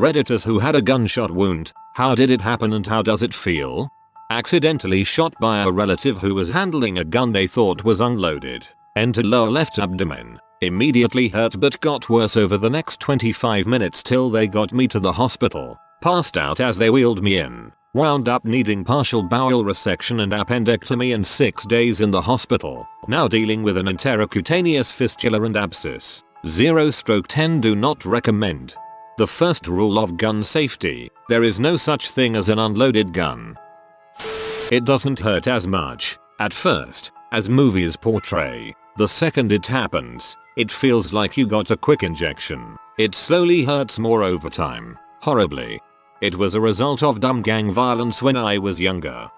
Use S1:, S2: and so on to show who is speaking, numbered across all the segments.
S1: Redditors who had a gunshot wound. How did it happen and how does it feel? Accidentally shot by a relative who was handling a gun they thought was unloaded. Entered lower left abdomen. Immediately hurt but got worse over the next 25 minutes till they got me to the hospital. Passed out as they wheeled me in. Wound up needing partial bowel resection and appendectomy and 6 days in the hospital. Now dealing with an intercutaneous fistula and abscess. 0/10 do not recommend. The first rule of gun safety: there is no such thing as an unloaded gun. It doesn't hurt as much, at first, as movies portray. The second it happens, it feels like you got a quick injection. It slowly hurts more over time. Horribly. It was a result of dumb gang violence when I was younger.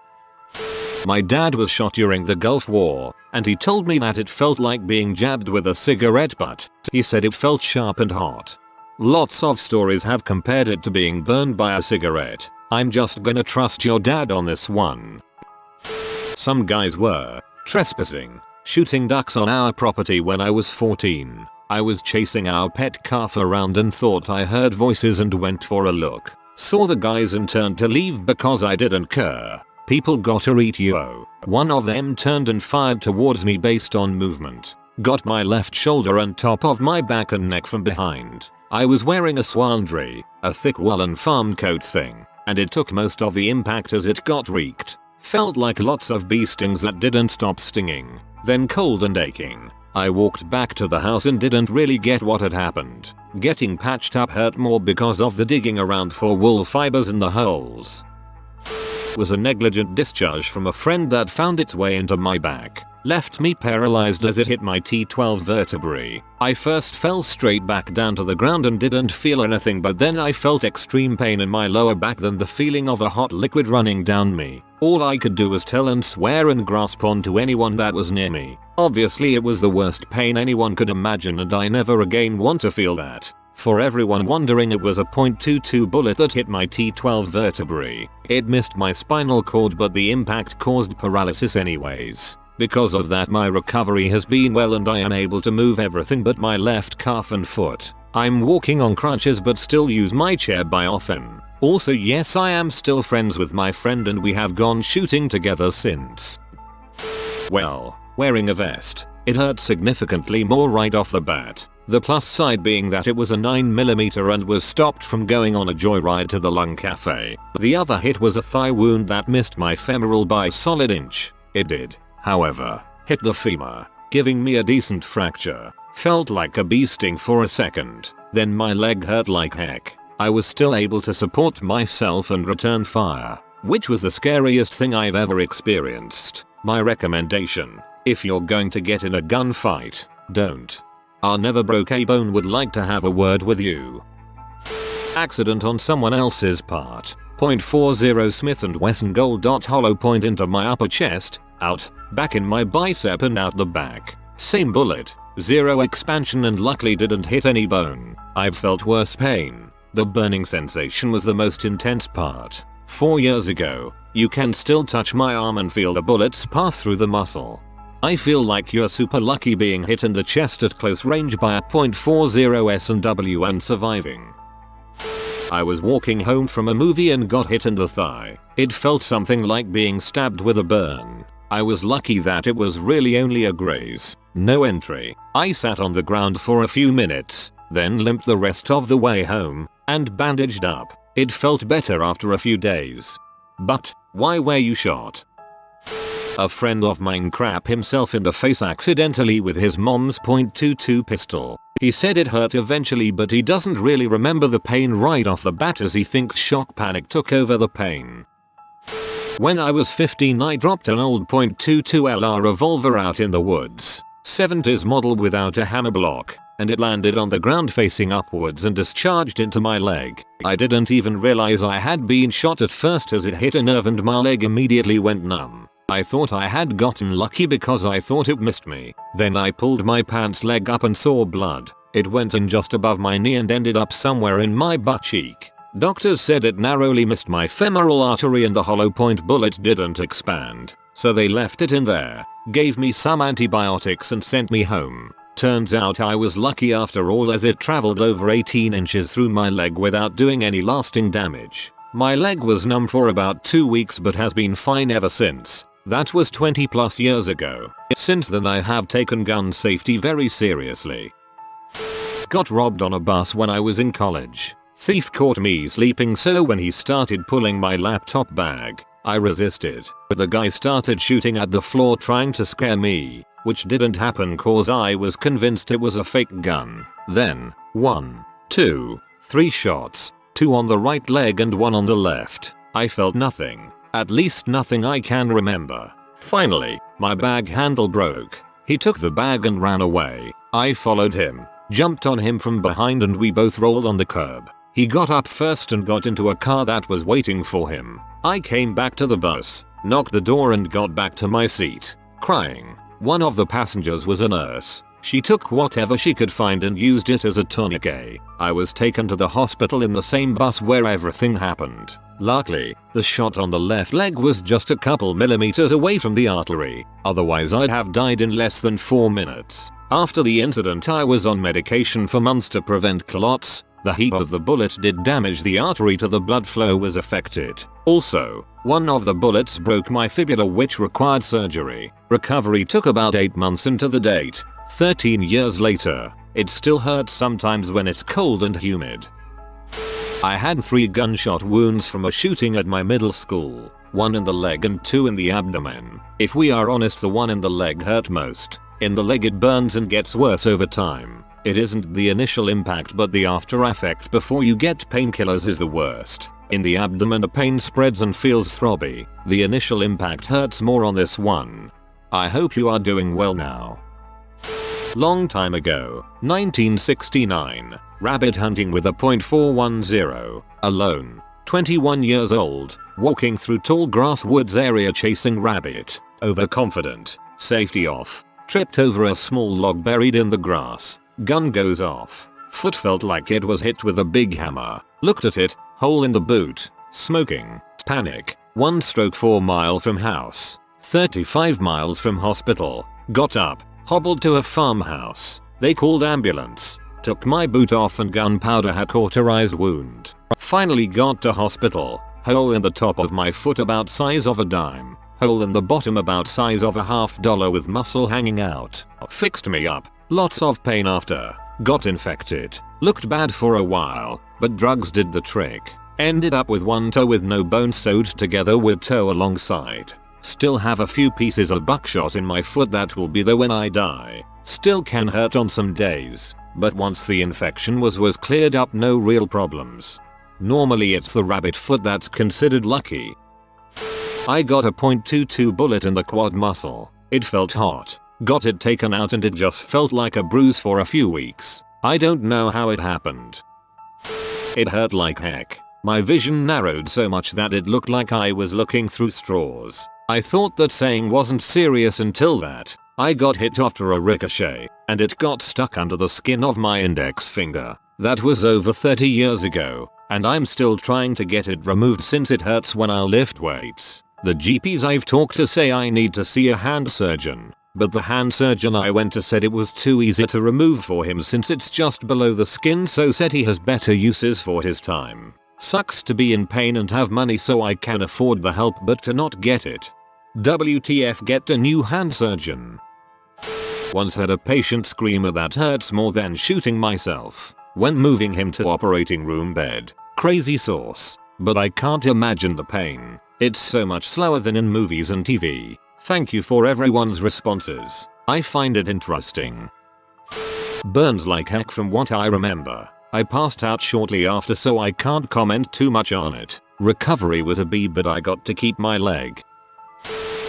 S1: My dad was shot during the Gulf War, and he told me that it felt like being jabbed with a cigarette butt. He said it felt sharp and hot. Lots of stories have compared it to being burned by a cigarette. I'm just gonna trust your dad on this one. Some guys were trespassing, shooting ducks on our property when I was 14. I was chasing our pet calf around and thought I heard voices and went for a look. Saw the guys and turned to leave because I didn't care. People gotta eat you. One of them turned and fired towards me based on movement. Got my left shoulder and top of my back and neck from behind. I was wearing a swandry, a thick woolen farm coat thing, and it took most of the impact as it got reeked. Felt like lots of bee stings that didn't stop stinging, then cold and aching. I walked back to the house and didn't really get what had happened. Getting patched up hurt more because of the digging around for wool fibers in the holes. Was a negligent discharge from a friend that found its way into my back. Left me paralyzed as it hit my T12 vertebrae. I first fell straight back down to the ground and didn't feel anything, but then I felt extreme pain in my lower back, then the feeling of a hot liquid running down me. All I could do was tell and swear and grasp onto anyone that was near me. Obviously it was the worst pain anyone could imagine and I never again want to feel that. For everyone wondering, it was a .22 bullet that hit my T12 vertebrae. It missed my spinal cord but the impact caused paralysis anyways. Because of that my recovery has been well and I am able to move everything but my left calf and foot. I'm walking on crutches but still use my chair by often. Also yes, I am still friends with my friend and we have gone shooting together since. Well, wearing a vest. It hurt significantly more right off the bat. The plus side being that it was a 9mm and was stopped from going on a joyride to the Lung Cafe. The other hit was a thigh wound that missed my femoral by a solid inch. It did, however, hit the femur, giving me a decent fracture. Felt like a bee sting for a second, then my leg hurt like heck. I was still able to support myself and return fire, which was the scariest thing I've ever experienced. My recommendation: if you're going to get in a gunfight, don't. Our never broke a bone would like to have a word with you. Accident on someone else's part. .40 Smith & Wesson gold dot hollow point into my upper chest, out, back in my bicep and out the back. Same bullet, 0 expansion and luckily didn't hit any bone. I've felt worse pain. The burning sensation was the most intense part. 4 years ago, you can still touch my arm and feel the bullets pass through the muscle. I feel like you're super lucky being hit in the chest at close range by a .40 S&W and surviving. I was walking home from a movie and got hit in the thigh. It felt something like being stabbed with a burn. I was lucky that it was really only a graze, no entry. I sat on the ground for a few minutes, then limped the rest of the way home, and bandaged up. It felt better after a few days. But, why were you shot? A friend of mine crapped himself in the face accidentally with his mom's .22 pistol. He said it hurt eventually but he doesn't really remember the pain right off the bat as he thinks shock panic took over the pain. When I was 15 I dropped an old .22 LR revolver out in the woods. 70s model without a hammer block, and it landed on the ground facing upwards and discharged into my leg. I didn't even realize I had been shot at first as it hit a nerve and my leg immediately went numb. I thought I had gotten lucky because I thought it missed me. Then I pulled my pants leg up and saw blood. It went in just above my knee and ended up somewhere in my butt cheek. Doctors said it narrowly missed my femoral artery and the hollow point bullet didn't expand. So they left it in there, gave me some antibiotics and sent me home. Turns out I was lucky after all, as it traveled over 18 inches through my leg without doing any lasting damage. My leg was numb for about 2 weeks but has been fine ever since. That was 20 plus years ago. Since then I have taken gun safety very seriously. Got robbed on a bus when I was in college. Thief caught me sleeping, so when he started pulling my laptop bag, I resisted. But the guy started shooting at the floor trying to scare me, which didn't happen cause I was convinced it was a fake gun. Then, 1, 2, 3 shots, 2 on the right leg and 1 on the left. I felt nothing. At least nothing I can remember. Finally, my bag handle broke. He took the bag and ran away. I followed him, jumped on him from behind and we both rolled on the curb. He got up first and got into a car that was waiting for him. I came back to the bus, knocked the door and got back to my seat, crying. One of the passengers was a nurse. She took whatever she could find and used it as a tourniquet. I was taken to the hospital in the same bus where everything happened. Luckily, the shot on the left leg was just a couple millimeters away from the artery. Otherwise I'd have died in less than 4 minutes. After the incident I was on medication for months to prevent clots. The heat of the bullet did damage the artery to the blood flow was affected. Also, one of the bullets broke my fibula which required surgery. Recovery took about 8 months into the date. 13 years later, it still hurts sometimes when it's cold and humid. I had 3 gunshot wounds from a shooting at my middle school. 1 in the leg and 2 in the abdomen. If we are honest, the one in the leg hurt most. In the leg it burns and gets worse over time. It isn't the initial impact but the after effect before you get painkillers is the worst. In the abdomen the pain spreads and feels throbby. The initial impact hurts more on this one. I hope you are doing well now. Long time ago, 1969, rabbit hunting with a .410, alone, 21 years old, walking through tall grass woods area chasing rabbit, overconfident, safety off, tripped over a small log buried in the grass, gun goes off, foot felt like it was hit with a big hammer, looked at it, hole in the boot, smoking, panic, 1 stroke 4 mile from house, 35 miles from hospital, got up, hobbled to a farmhouse. They called ambulance. Took my boot off and gunpowder had cauterized wound. Finally got to hospital. Hole in the top of my foot about size of a dime. Hole in the bottom about size of a $50 with muscle hanging out. Fixed me up. Lots of pain after. Got infected. Looked bad for a while, but drugs did the trick. Ended up with 1 toe with no bone sewed together with toe alongside. Still have a few pieces of buckshot in my foot that will be there when I die. Still can hurt on some days, but once the infection was cleared up, no real problems. Normally it's the rabbit foot that's considered lucky. I got a .22 bullet in the quad muscle. It felt hot. Got it taken out and it just felt like a bruise for a few weeks. I don't know how it happened. It hurt like heck. My vision narrowed so much that it looked like I was looking through straws. I thought that saying wasn't serious until that. I got hit after a ricochet, and it got stuck under the skin of my index finger. That was over 30 years ago, and I'm still trying to get it removed since it hurts when I lift weights. The GPs I've talked to say I need to see a hand surgeon, but the hand surgeon I went to said it was too easy to remove for him since it's just below the skin, so said he has better uses for his time. Sucks to be in pain and have money so I can afford the help but to not get it. WTF, get a new hand surgeon. Once had a patient screamer that hurts more than shooting myself when moving him to operating room bed. Crazy sauce. But I can't imagine the pain. It's so much slower than in movies and TV. Thank you for everyone's responses. I find it interesting. Burns like heck from what I remember. I passed out shortly after so I can't comment too much on it. Recovery was a B but I got to keep my leg.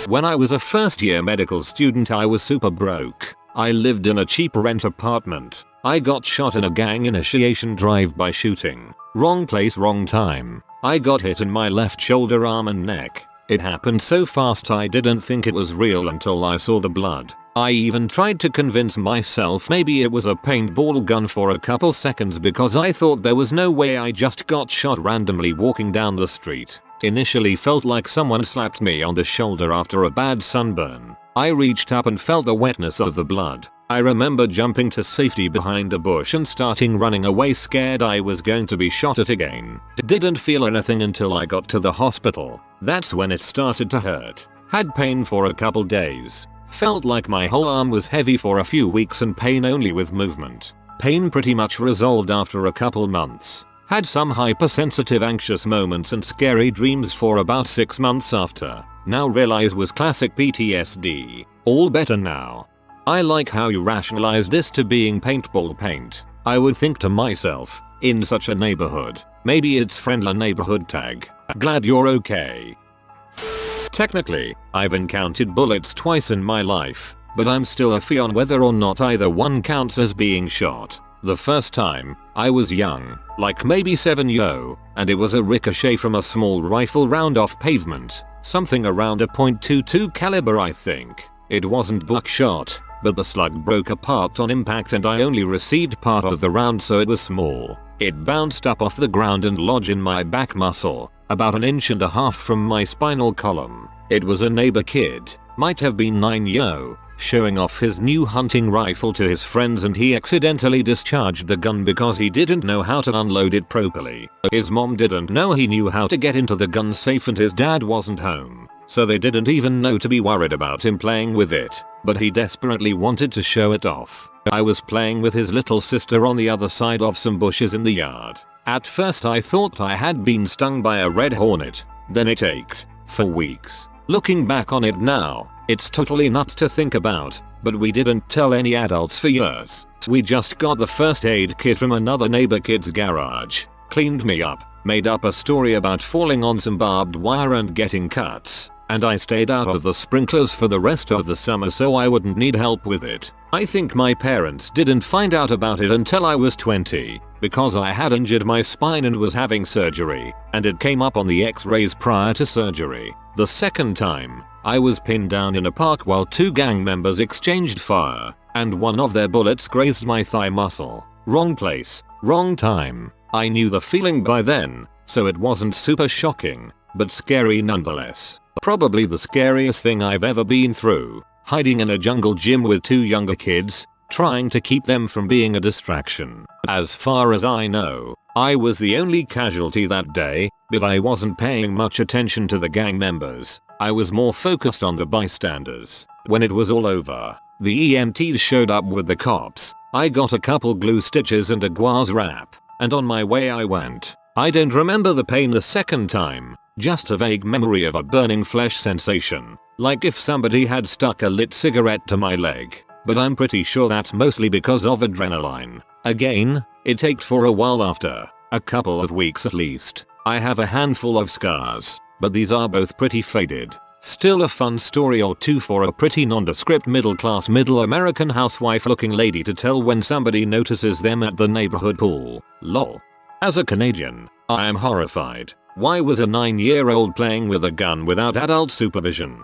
S1: When I was a first year medical student I was super broke. I lived in a cheap rent apartment. I got shot in a gang initiation drive-by shooting. Wrong place, wrong time. I got hit in my left shoulder, arm and neck. It happened so fast I didn't think it was real until I saw the blood. I even tried to convince myself maybe it was a paintball gun for a couple seconds because I thought there was no way I just got shot randomly walking down the street. Initially felt like someone slapped me on the shoulder after a bad sunburn. I reached up and felt the wetness of the blood. I remember jumping to safety behind a bush and starting running away scared I was going to be shot at again. Didn't feel anything until I got to the hospital. That's when it started to hurt. Had pain for a couple days. Felt like my whole arm was heavy for a few weeks and pain only with movement. Pain pretty much resolved after a couple months. Had some hypersensitive anxious moments and scary dreams for about 6 months after. Now realize was classic PTSD. All better now. I like how you rationalize this to being paintball paint. I would think to myself, in such a neighborhood, maybe it's friendly neighborhood tag. Glad you're okay. Technically, I've encountered bullets twice in my life, but I'm still iffy on whether or not either one counts as being shot. The first time, I was young, like maybe 7 years, and it was a ricochet from a small rifle round off pavement, something around a .22 caliber I think. It wasn't buckshot, but the slug broke apart on impact and I only received part of the round so it was small. It bounced up off the ground and lodged in my back muscle, about 1.5 inches from my spinal column. It was a neighbor kid, might have been 9 years, showing off his new hunting rifle to his friends and he accidentally discharged the gun because he didn't know how to unload it properly. His mom didn't know he knew how to get into the gun safe and his dad wasn't home. So they didn't even know to be worried about him playing with it, but he desperately wanted to show it off. I was playing with his little sister on the other side of some bushes in the yard. At first I thought I had been stung by a red hornet, then it ached, for weeks. Looking back on it now, it's totally nuts to think about, but we didn't tell any adults for years. We just got the first aid kit from another neighbor kid's garage, cleaned me up, made up a story about falling on some barbed wire and getting cuts, and I stayed out of the sprinklers for the rest of the summer so I wouldn't need help with it. I think my parents didn't find out about it until I was 20, because I had injured my spine and was having surgery, and it came up on the x-rays prior to surgery. The second time, I was pinned down in a park while 2 gang members exchanged fire, and one of their bullets grazed my thigh muscle. Wrong place, wrong time. I knew the feeling by then, so it wasn't super shocking, but scary nonetheless. Probably the scariest thing I've ever been through, hiding in a jungle gym with 2 younger kids, trying to keep them from being a distraction. As far as I know, I was the only casualty that day, but I wasn't paying much attention to the gang members. I was more focused on the bystanders. When it was all over, the EMTs showed up with the cops. I got a couple glue stitches and a gauze wrap, and on my way I went. I don't remember the pain the second time, just a vague memory of a burning flesh sensation, like if somebody had stuck a lit cigarette to my leg, but I'm pretty sure that's mostly because of adrenaline. Again, it ached for a while after, a couple of weeks at least. I have a handful of scars, but these are both pretty faded. Still a fun story or two for a pretty nondescript middle-class middle American housewife looking lady to tell when somebody notices them at the neighborhood pool. Lol. As a Canadian, I am horrified. Why was a 9-year-old playing with a gun without adult supervision?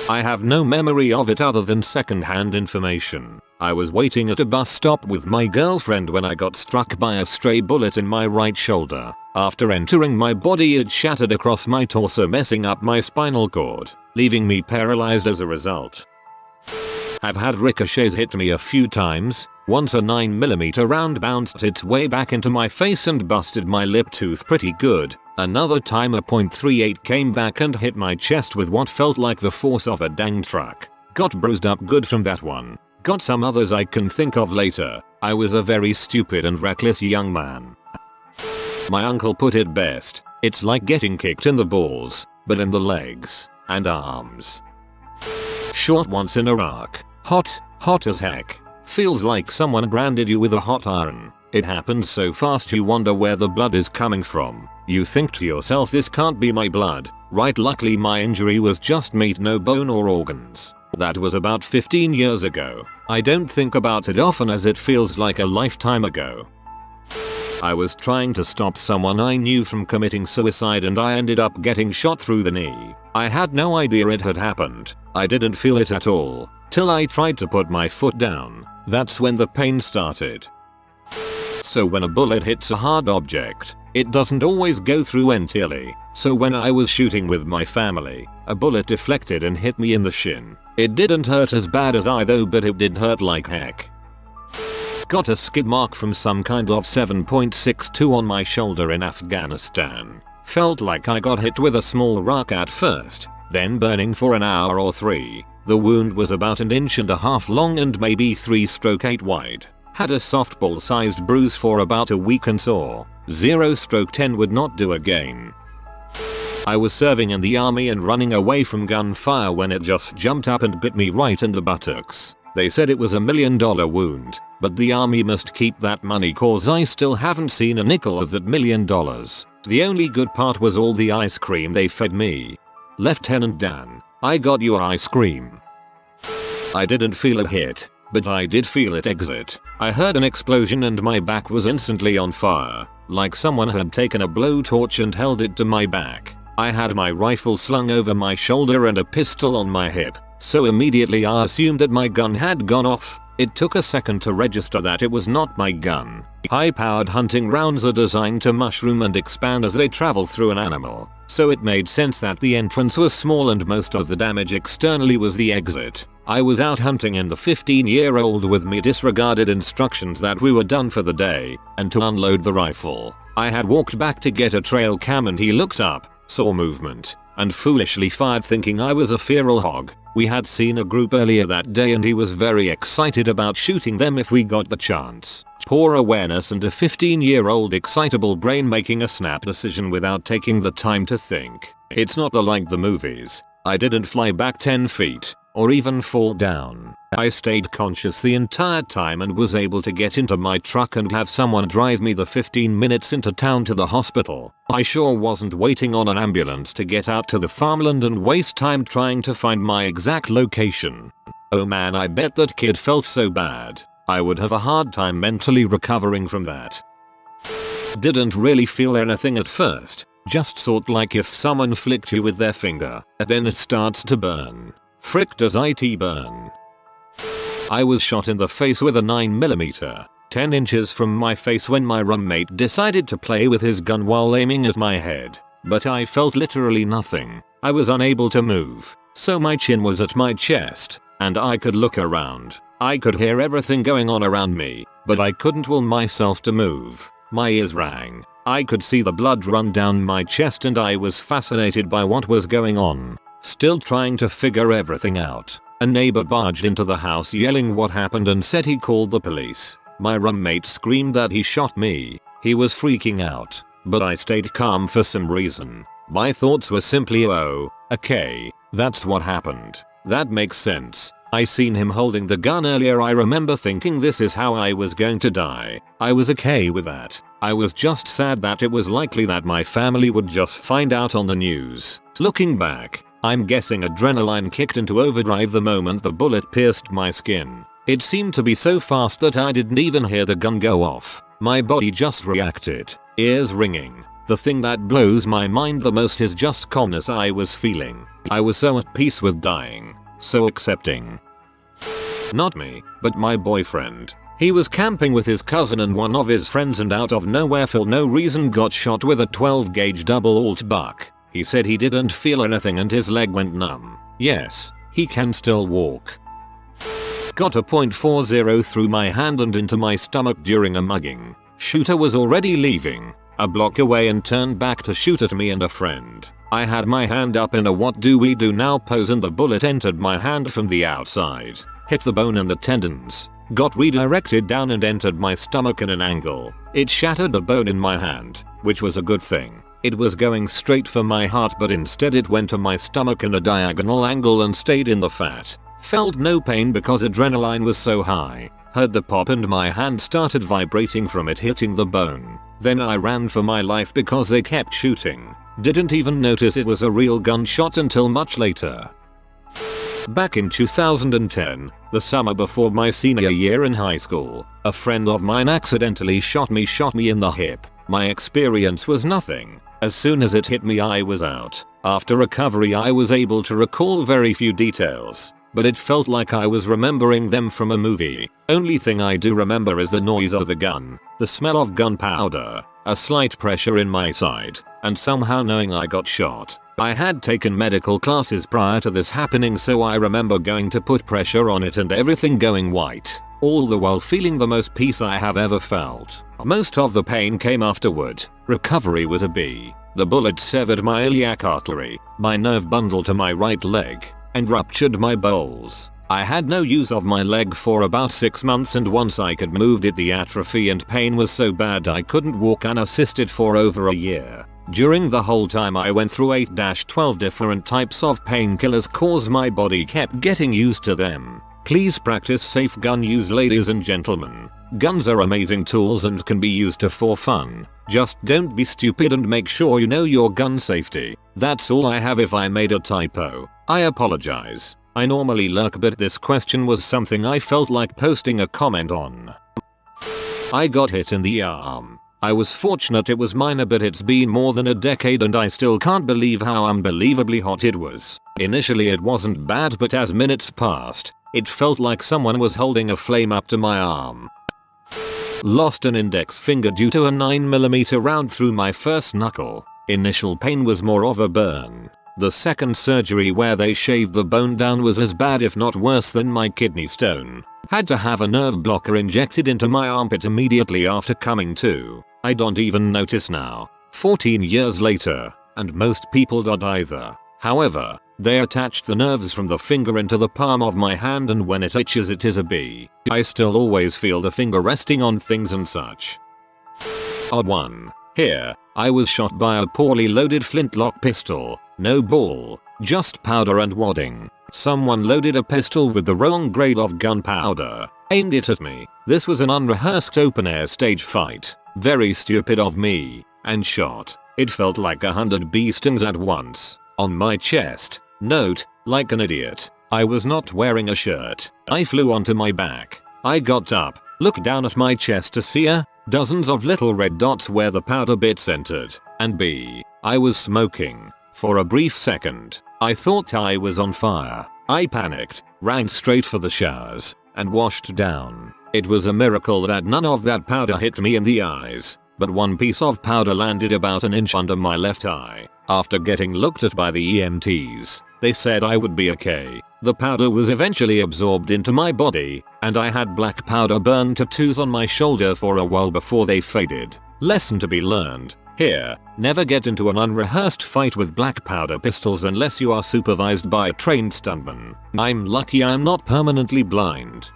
S1: I have no memory of it other than second-hand information. I was waiting at a bus stop with my girlfriend when I got struck by a stray bullet in my right shoulder. After entering my body it shattered across my torso messing up my spinal cord, leaving me paralyzed as a result. I've had ricochets hit me a few times. Once a 9mm round bounced its way back into my face and busted my lip tooth pretty good. Another time a .38 came back and hit my chest with what felt like the force of a dang truck. Got bruised up good from that one. Got some others I can think of later. I was a very stupid and reckless young man. My uncle put it best. It's like getting kicked in the balls, but in the legs and arms. Shot once in Iraq. Hot as heck. Feels like someone branded you with a hot iron. It happened so fast you wonder where the blood is coming from. You think to yourself this can't be my blood, right? Luckily my injury was just meat, no bone or organs. That was about 15 years ago. I don't think about it often as it feels like a lifetime ago. I was trying to stop someone I knew from committing suicide and I ended up getting shot through the knee. I had no idea it had happened. I didn't feel it at all, till I tried to put my foot down. That's when the pain started. So when a bullet hits a hard object, it doesn't always go through entirely. So when I was shooting with my family, a bullet deflected and hit me in the shin. It didn't hurt as bad as I though, but it did hurt like heck. Got a skid mark from some kind of 7.62 on my shoulder in Afghanistan. Felt like I got hit with a small rock at first, then burning for an hour or 3. The wound was about an inch and a half long and maybe 3/8 wide. Had a softball sized bruise for about a week and saw 0/10 would not do again. I was serving in the army and running away from gunfire when it just jumped up and bit me right in the buttocks. They said it was $1 million wound, but the army must keep that money cause I still haven't seen a nickel of that $1 million. The only good part was all the ice cream they fed me. Lieutenant Dan, I got your ice cream. I didn't feel a hit, but I did feel it exit. I heard an explosion and my back was instantly on fire, like someone had taken a blowtorch and held it to my back. I had my rifle slung over my shoulder and a pistol on my hip, so immediately I assumed that my gun had gone off. It took a second to register that it was not my gun. High-powered hunting rounds are designed to mushroom and expand as they travel through an animal, so it made sense that the entrance was small and most of the damage externally was the exit. I was out hunting and the 15-year-old with me disregarded instructions that we were done for the day and to unload the rifle. I had walked back to get a trail cam and he looked up, saw movement, and foolishly fired thinking I was a feral hog. We had seen a group earlier that day and he was very excited about shooting them if we got the chance. Poor awareness and a 15-year-old excitable brain making a snap decision without taking the time to think. It's not like the movies. I didn't fly back 10 feet or even fall down. I stayed conscious the entire time and was able to get into my truck and have someone drive me the 15 minutes into town to the hospital. I sure wasn't waiting on an ambulance to get out to the farmland and waste time trying to find my exact location. Oh man, I bet that kid felt so bad. I would have a hard time mentally recovering from that. Didn't really feel anything at first, just thought like if someone flicked you with their finger, then it starts to burn. Frick does it burn. I was shot in the face with a 9mm, 10 inches from my face when my roommate decided to play with his gun while aiming at my head, but I felt literally nothing. I was unable to move, so my chin was at my chest, and I could look around. I could hear everything going on around me, but I couldn't will myself to move. My ears rang. I could see the blood run down my chest and I was fascinated by what was going on. Still trying to figure everything out. A neighbor barged into the house yelling what happened and said he called the police. My roommate screamed that he shot me. He was freaking out, but I stayed calm for some reason. My thoughts were simply, oh, okay, that's what happened. That makes sense. I seen him holding the gun earlier. I remember thinking this is how I was going to die. I was okay with that. I was just sad that it was likely that my family would just find out on the news. Looking back, I'm guessing adrenaline kicked into overdrive the moment the bullet pierced my skin. It seemed to be so fast that I didn't even hear the gun go off. My body just reacted, ears ringing. The thing that blows my mind the most is just calmness I was feeling. I was so at peace with dying, so accepting. Not me, but my boyfriend. He was camping with his cousin and one of his friends and out of nowhere for no reason got shot with a 12 gauge double alt buck. He said he didn't feel anything and his leg went numb. Yes, he can still walk. Got a .40 through my hand and into my stomach during a mugging. Shooter was already leaving a block away and turned back to shoot at me and a friend. I had my hand up in a what do we do now pose and the bullet entered my hand from the outside, hit the bone and the tendons, got redirected down and entered my stomach in an angle. It shattered the bone in my hand, which was a good thing. It was going straight for my heart but instead it went to my stomach in a diagonal angle and stayed in the fat. Felt no pain because adrenaline was so high. Heard the pop and my hand started vibrating from it hitting the bone. Then I ran for my life because they kept shooting. Didn't even notice it was a real gunshot until much later. Back in 2010, the summer before my senior year in high school, a friend of mine accidentally shot me in the hip. My experience was nothing. As soon as it hit me I was out. After recovery I was able to recall very few details, but it felt like I was remembering them from a movie. Only thing I do remember is the noise of the gun, the smell of gunpowder, a slight pressure in my side, and somehow knowing I got shot. I had taken medical classes prior to this happening, so I remember going to put pressure on it and everything going white, all the while feeling the most peace I have ever felt. Most of the pain came afterward. Recovery was a B. The bullet severed my iliac artery, my nerve bundle to my right leg, and ruptured my bowels. I had no use of my leg for about 6 months, and once I could move it, the atrophy and pain was so bad I couldn't walk unassisted for over a year. During the whole time I went through 8-12 different types of painkillers cause my body kept getting used to them. Please practice safe gun use, ladies and gentlemen. Guns are amazing tools and can be used for fun. Just don't be stupid and make sure you know your gun safety. That's all I have. If I made a typo, I apologize. I normally lurk, but this question was something I felt like posting a comment on. I got hit in the arm. I was fortunate it was minor, but it's been more than a decade and I still can't believe how unbelievably hot it was. Initially it wasn't bad, but as minutes passed, it felt like someone was holding a flame up to my arm. Lost an index finger due to a 9mm round through my first knuckle. Initial pain was more of a burn. The second surgery, where they shaved the bone down, was as bad if not worse than my kidney stone. Had to have a nerve blocker injected into my armpit immediately after coming to. I don't even notice now, 14 years later, and most people don't either. However, they attached the nerves from the finger into the palm of my hand, and when it itches it is a B. I still always feel the finger resting on things and such. Odd one. Here, I was shot by a poorly loaded flintlock pistol. No ball, just powder and wadding. Someone loaded a pistol with the wrong grade of gunpowder, aimed it at me. This was an unrehearsed open-air stage fight. Very stupid of me, and shot. It felt like 100 bee stings at once. On my chest. Note, like an idiot. I was not wearing a shirt. I flew onto my back. I got up, looked down at my chest to see dozens of little red dots where the powder bits entered, and B. I was smoking. For a brief second, I thought I was on fire. I panicked, ran straight for the showers, and washed down. It was a miracle that none of that powder hit me in the eyes, but one piece of powder landed about an inch under my left eye. After getting looked at by the EMTs, they said I would be okay. The powder was eventually absorbed into my body, and I had black powder burn tattoos on my shoulder for a while before they faded. Lesson to be learned. Here, never get into an unrehearsed fight with black powder pistols unless you are supervised by a trained stuntman. I'm lucky I'm not permanently blind.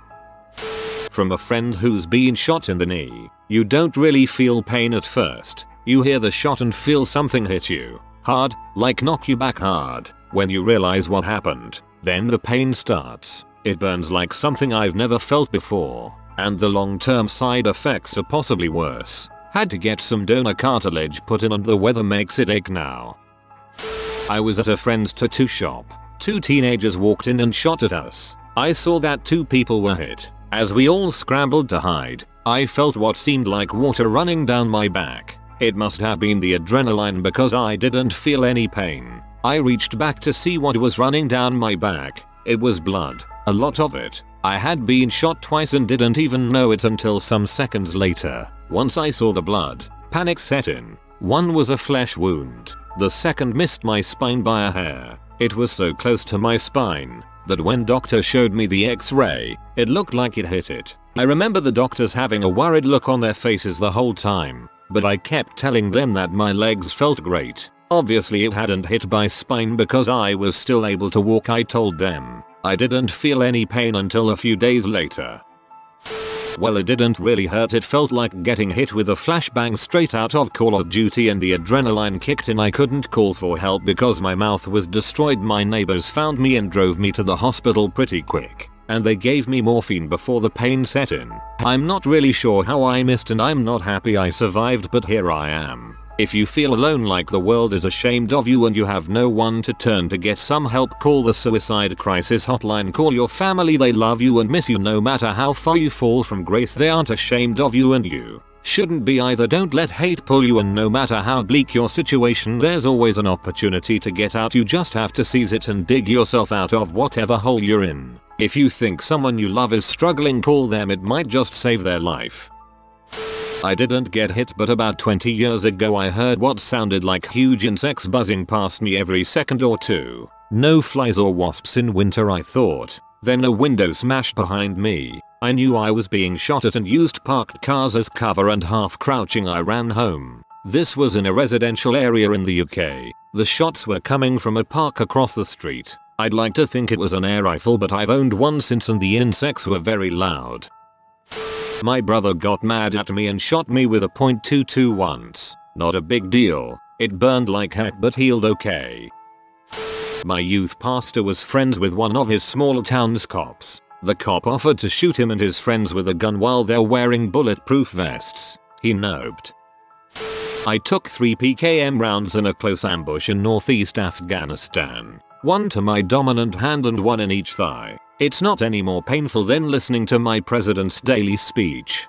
S1: From a friend who's been shot in the knee. You don't really feel pain at first. You hear the shot and feel something hit you hard, like knock you back hard. When you realize what happened, then the pain starts. It burns like something I've never felt before, and the long-term side effects are possibly worse. Had to get some donor cartilage put in and the weather makes it ache now. I was at a friend's tattoo shop. 2 teenagers walked in and shot at us. I saw that 2 people were hit. As we all scrambled to hide, I felt what seemed like water running down my back. It must have been the adrenaline because I didn't feel any pain. I reached back to see what was running down my back. It was blood, a lot of it. I had been shot twice and didn't even know it until some seconds later. Once I saw the blood, panic set in. One was a flesh wound. The second missed my spine by a hair. It was so close to my spine that when doctor showed me the x-ray, it looked like it hit it. I remember the doctors having a worried look on their faces the whole time, but I kept telling them that my legs felt great. Obviously it hadn't hit my spine because I was still able to walk. I told them I didn't feel any pain until a few days later. Well, it didn't really hurt. It felt like getting hit with a flashbang straight out of Call of Duty, and the adrenaline kicked in. I couldn't call for help because my mouth was destroyed. My neighbors found me and drove me to the hospital pretty quick, and they gave me morphine before the pain set in. I'm not really sure how I missed, and I'm not happy I survived, but here I am. If you feel alone, like the world is ashamed of you and you have no one to turn to get some help, call the suicide crisis hotline. Call your family. They love you and miss you. No matter how far you fall from grace, they aren't ashamed of you, and you shouldn't be either. Don't let hate pull you, and no matter how bleak your situation, there's always an opportunity to get out. You just have to seize it and dig yourself out of whatever hole you're in. If you think someone you love is struggling, call them. It might just save their life. I didn't get hit, but about 20 years ago I heard what sounded like huge insects buzzing past me every second or two. No flies or wasps in winter, I thought. Then a window smashed behind me. I knew I was being shot at and used parked cars as cover, and half crouching I ran home. This was in a residential area in the UK. The shots were coming from a park across the street. I'd like to think it was an air rifle, but I've owned one since and the insects were very loud. My brother got mad at me and shot me with a .22 once. Not a big deal. It burned like heck but healed okay. My youth pastor was friends with one of his small town's cops. The cop offered to shoot him and his friends with a gun while they're wearing bulletproof vests. He noped. I took 3 PKM rounds in a close ambush in northeast Afghanistan. One to my dominant hand and one in each thigh. It's not any more painful than listening to my president's daily speech.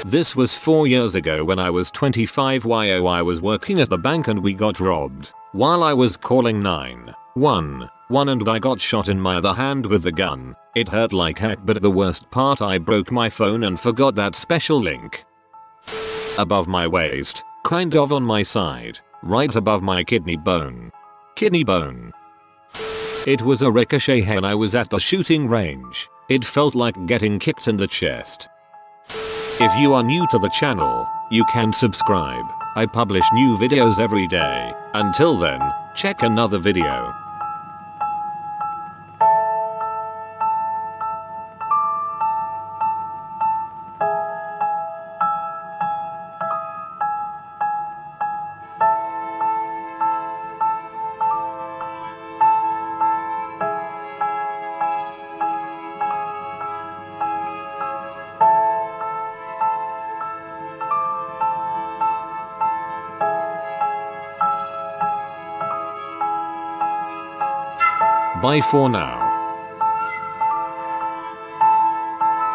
S1: This was 4 years ago when I was 25 YO. I was working at the bank and we got robbed. While I was calling 911 and I got shot in my other hand with the gun. It hurt like heck, but the worst part, I broke my phone and forgot that special link. Above my waist, kind of on my side, right above my kidney bone. Kidney bone. It was a Ricochet and I was at the shooting range. It felt like getting kicked in the chest. If you are new to the channel, you can subscribe. I publish new videos every day. Until then, check another video. Bye for now.